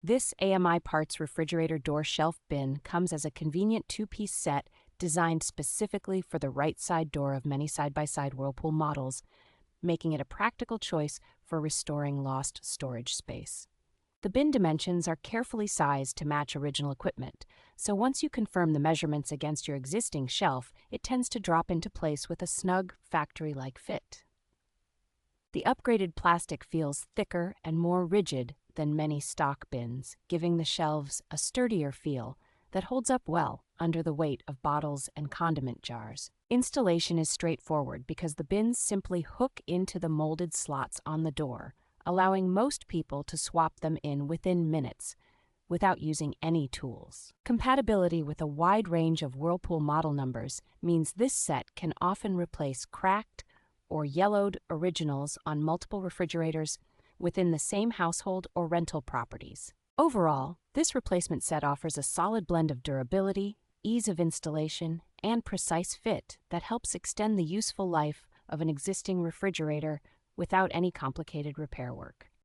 This AMI Parts refrigerator door shelf bin comes as a convenient two-piece set designed specifically for the right side door of many side-by-side Whirlpool models, making it a practical choice for restoring lost storage space. The bin dimensions are carefully sized to match original equipment, so once you confirm the measurements against your existing shelf, it tends to drop into place with a snug, factory-like fit. The upgraded plastic feels thicker and more rigid than many stock bins, giving the shelves a sturdier feel that holds up well under the weight of bottles and condiment jars. Installation is straightforward because the bins simply hook into the molded slots on the door, allowing most people to swap them in within minutes without using any tools. Compatibility with a wide range of Whirlpool model numbers means this set can often replace cracked or yellowed originals on multiple refrigerators within the same household or rental properties. Overall, this replacement set offers a solid blend of durability, ease of installation, and precise fit that helps extend the useful life of an existing refrigerator without any complicated repair work.